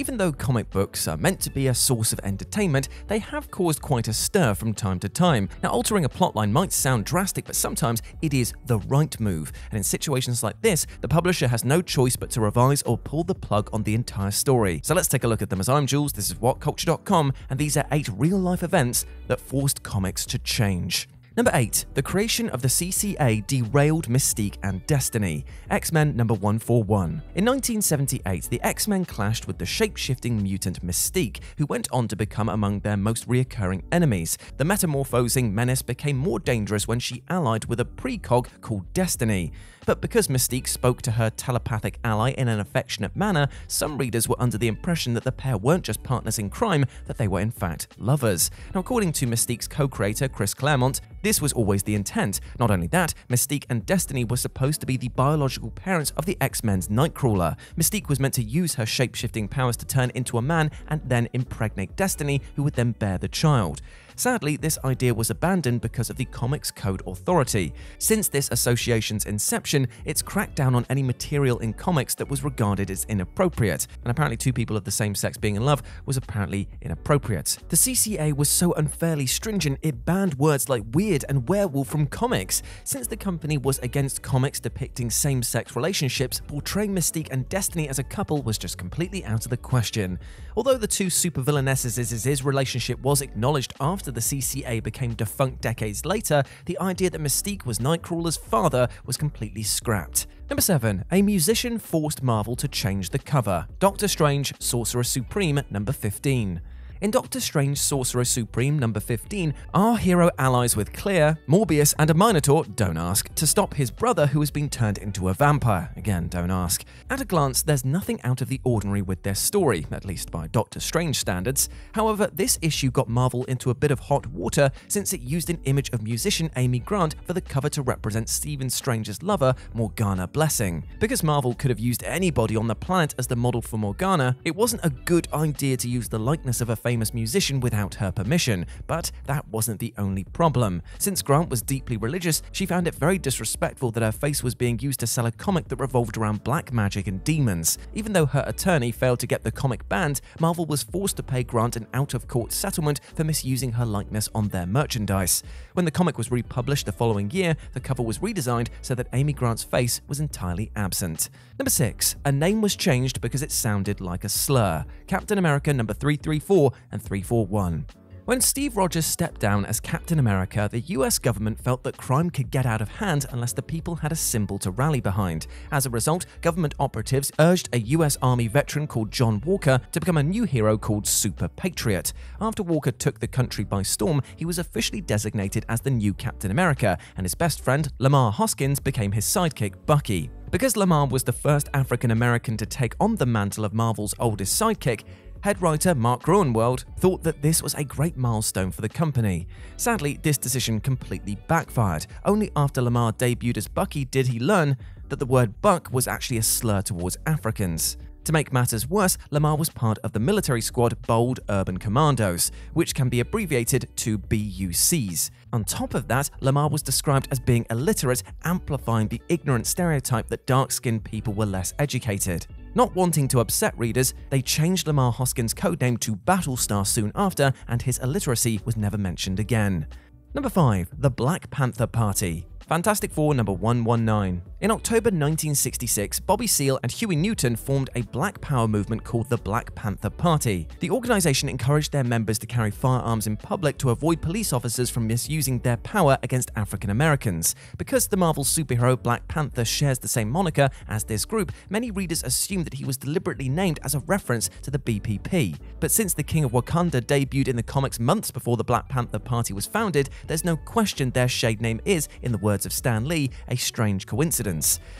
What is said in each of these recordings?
Even though comic books are meant to be a source of entertainment, they have caused quite a stir from time to time. Now, altering a plotline might sound drastic, but sometimes it is the right move. And in situations like this, the publisher has no choice but to revise or pull the plug on the entire story. So let's take a look at them. As I'm Jules, this is WhatCulture.com, and these are 8 real-life events that forced comics to change. Number 8. The creation of the CCA derailed Mystique and Destiny. X-Men number 141. In 1978, the X-Men clashed with the shape-shifting mutant Mystique, who went on to become among their most reoccurring enemies. The metamorphosing menace became more dangerous when she allied with a precog called Destiny. But because Mystique spoke to her telepathic ally in an affectionate manner, some readers were under the impression that the pair weren't just partners in crime, that they were in fact lovers. Now, according to Mystique's co-creator Chris Claremont, this was always the intent. Not only that, Mystique and Destiny were supposed to be the biological parents of the X-Men's Nightcrawler. Mystique was meant to use her shape-shifting powers to turn into a man and then impregnate Destiny, who would then bear the child. Sadly, this idea was abandoned because of the Comics Code Authority. Since this association's inception, it's cracked down on any material in comics that was regarded as inappropriate, and apparently 2 people of the same sex being in love was apparently inappropriate. The CCA was so unfairly stringent it banned words like weird and werewolf from comics. Since the company was against comics depicting same-sex relationships, portraying Mystique and Destiny as a couple was just completely out of the question. Although the 2 supervillainesses' relationship was acknowledged after the CCA became defunct decades later, the idea that Mystique was Nightcrawler's father was completely scrapped. Number 7. A musician forced Marvel to change the cover. Doctor Strange, Sorcerer Supreme, number 15. In Doctor Strange Sorcerer Supreme number 15, our hero allies with Clear, Morbius, and a Minotaur, don't ask, to stop his brother who has been turned into a vampire. Again, don't ask. At a glance, there's nothing out of the ordinary with their story, at least by Doctor Strange standards. However, this issue got Marvel into a bit of hot water since it used an image of musician Amy Grant for the cover to represent Stephen Strange's lover, Morgana Blessing. Because Marvel could have used anybody on the planet as the model for Morgana, it wasn't a good idea to use the likeness of a famous musician without her permission, but that wasn't the only problem. Since Grant was deeply religious, she found it very disrespectful that her face was being used to sell a comic that revolved around black magic and demons. Even though her attorney failed to get the comic banned, Marvel was forced to pay Grant an out-of-court settlement for misusing her likeness on their merchandise. When the comic was republished the following year, the cover was redesigned so that Amy Grant's face was entirely absent. Number 6. A name was changed because it sounded like a slur. Captain America number 334 and 341. When Steve Rogers stepped down as Captain America, the US government felt that crime could get out of hand unless the people had a symbol to rally behind. As a result, government operatives urged a US Army veteran called John Walker to become a new hero called Super Patriot. After Walker took the country by storm, he was officially designated as the new Captain America, and his best friend, Lamar Hoskins, became his sidekick, Bucky. Because Lamar was the first African American to take on the mantle of Marvel's oldest sidekick, head writer Mark Gruenwald thought that this was a great milestone for the company. Sadly, this decision completely backfired. Only after Lamar debuted as Bucky did he learn that the word buck was actually a slur towards Africans. To make matters worse, Lamar was part of the military squad Bold Urban Commandos, which can be abbreviated to BUCs. On top of that, Lamar was described as being illiterate, amplifying the ignorant stereotype that dark-skinned people were less educated. Not wanting to upset readers, they changed Lamar Hoskins' codename to Battlestar soon after, and his illiteracy was never mentioned again. Number 5. The Black Panther Party. Fantastic Four number 119. In October 1966, Bobby Seale and Huey Newton formed a Black Power movement called the Black Panther Party. The organization encouraged their members to carry firearms in public to avoid police officers from misusing their power against African Americans. Because the Marvel superhero Black Panther shares the same moniker as this group, many readers assumed that he was deliberately named as a reference to the BPP. But since the King of Wakanda debuted in the comics months before the Black Panther Party was founded, there's no question their shade name is, in the words of Stan Lee, a strange coincidence.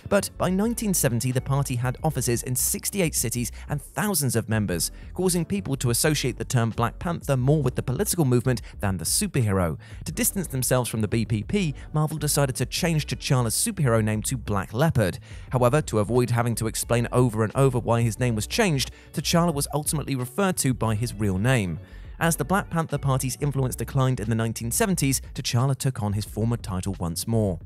But by 1970, the party had offices in 68 cities and thousands of members, causing people to associate the term Black Panther more with the political movement than the superhero. To distance themselves from the BPP, Marvel decided to change T'Challa's superhero name to Black Leopard. However, to avoid having to explain over and over why his name was changed, T'Challa was ultimately referred to by his real name. As the Black Panther Party's influence declined in the 1970s, T'Challa took on his former title once more.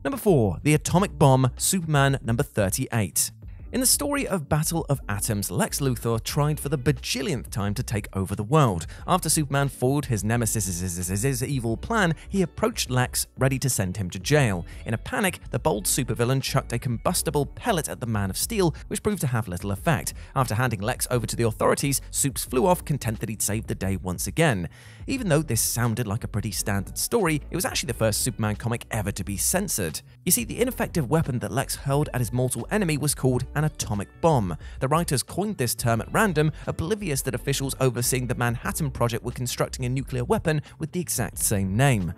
Number 4. The Atomic Bomb, Superman number 38. In In the story of Battle of Atoms, Lex Luthor tried for the bajillionth time to take over the world. After Superman foiled his nemesis' evil plan, he approached Lex, ready to send him to jail. In a panic, the bold supervillain chucked a combustible pellet at the Man of Steel, which proved to have little effect. After handing Lex over to the authorities, Supes flew off, content that he'd saved the day once again. Even though this sounded like a pretty standard story, it was actually the first Superman comic ever to be censored. You see, the ineffective weapon that Lex hurled at his mortal enemy was called an atomic bomb. The writers coined this term at random, oblivious that officials overseeing the Manhattan Project were constructing a nuclear weapon with the exact same name.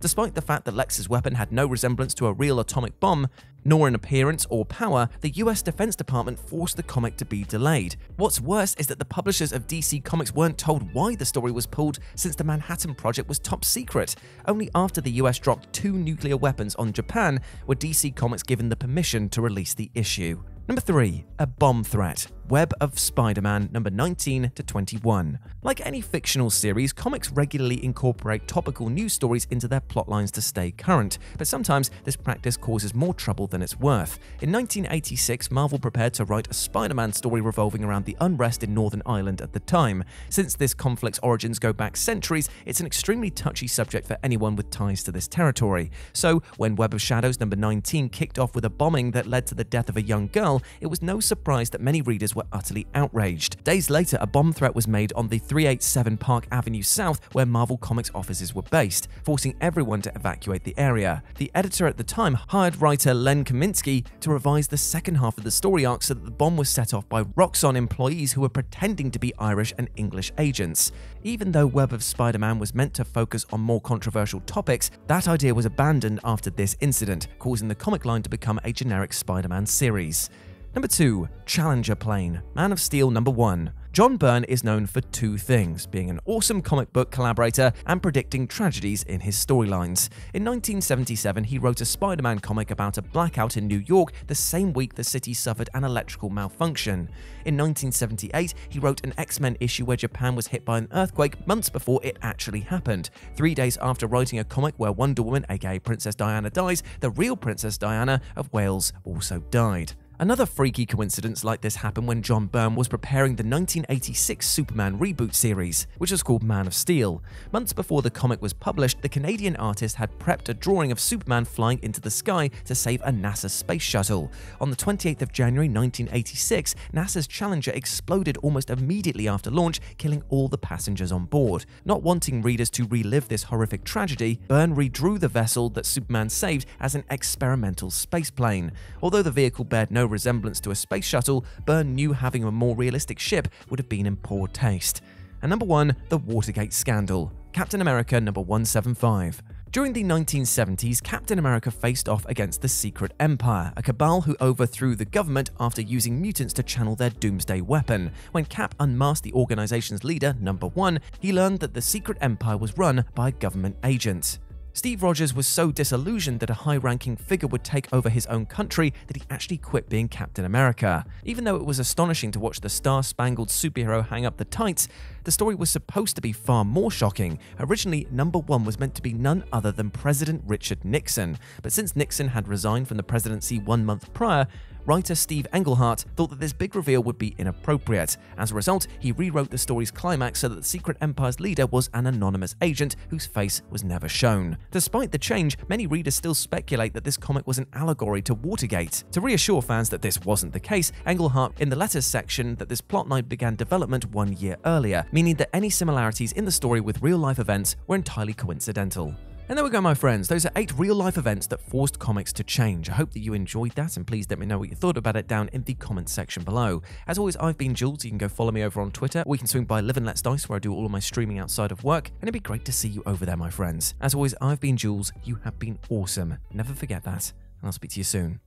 Despite the fact that Lex's weapon had no resemblance to a real atomic bomb, nor in appearance or power, the US Defense Department forced the comic to be delayed. What's worse is that the publishers of DC Comics weren't told why the story was pulled, since the Manhattan Project was top secret. Only after the US dropped 2 nuclear weapons on Japan were DC Comics given the permission to release the issue. Number 3. A bomb threat. Web of Spider-Man number 19 to 21. Like any fictional series, comics regularly incorporate topical news stories into their plotlines to stay current, but sometimes this practice causes more trouble than it's worth. In 1986, Marvel prepared to write a Spider-Man story revolving around the unrest in Northern Ireland at the time. Since this conflict's origins go back centuries, it's an extremely touchy subject for anyone with ties to this territory. So, when Web of Shadows number 19 kicked off with a bombing that led to the death of a young girl, it was no surprise that many readers were utterly outraged. Days later, a bomb threat was made on the 387 Park Avenue South, where Marvel Comics offices were based, forcing everyone to evacuate the area. The editor at the time hired writer Len Kaminsky to revise the second half of the story arc so that the bomb was set off by Roxxon employees who were pretending to be Irish and English agents. Even though Web of Spider-Man was meant to focus on more controversial topics, that idea was abandoned after this incident, causing the comic line to become a generic Spider-Man series. Number 2. Challenger Plane. Man of Steel number 1. John Byrne is known for 2 things: being an awesome comic book collaborator and predicting tragedies in his storylines. In 1977, he wrote a Spider-Man comic about a blackout in New York the same week the city suffered an electrical malfunction. In 1978, he wrote an X-Men issue where Japan was hit by an earthquake months before it actually happened. 3 days after writing a comic where Wonder Woman, aka Princess Diana, dies, the real Princess Diana of Wales also died. Another freaky coincidence like this happened when John Byrne was preparing the 1986 Superman reboot series, which was called Man of Steel. Months before the comic was published, the Canadian artist had prepped a drawing of Superman flying into the sky to save a NASA space shuttle. On the 28th of January 1986, NASA's Challenger exploded almost immediately after launch, killing all the passengers on board. Not wanting readers to relive this horrific tragedy, Byrne redrew the vessel that Superman saved as an experimental spaceplane. Although the vehicle bared no resemblance to a space shuttle, Byrne knew having a more realistic ship would have been in poor taste. And number 1, the Watergate scandal. Captain America number 175. During the 1970s, Captain America faced off against the Secret Empire, a cabal who overthrew the government after using mutants to channel their doomsday weapon. When Cap unmasked the organization's leader, number 1, he learned that the Secret Empire was run by government agents. Steve Rogers was so disillusioned that a high-ranking figure would take over his own country that he actually quit being Captain America. Even though it was astonishing to watch the star-spangled superhero hang up the tights, the story was supposed to be far more shocking. Originally, number 1 was meant to be none other than President Richard Nixon, but since Nixon had resigned from the presidency 1 month prior, writer Steve Englehart thought that this big reveal would be inappropriate. As a result, he rewrote the story's climax so that the Secret Empire's leader was an anonymous agent whose face was never shown. Despite the change, many readers still speculate that this comic was an allegory to Watergate. To reassure fans that this wasn't the case, Englehart in the letters section that this plotline began development 1 year earlier, meaning that any similarities in the story with real-life events were entirely coincidental. And there we go, my friends. Those are 8 real-life events that forced comics to change. I hope that you enjoyed that, and please let me know what you thought about it down in the comments section below. As always, I've been Jules. You can go follow me over on Twitter, or you can swing by Live and Let's Dice, where I do all of my streaming outside of work, and it'd be great to see you over there, my friends. As always, I've been Jules. You have been awesome. Never forget that, and I'll speak to you soon.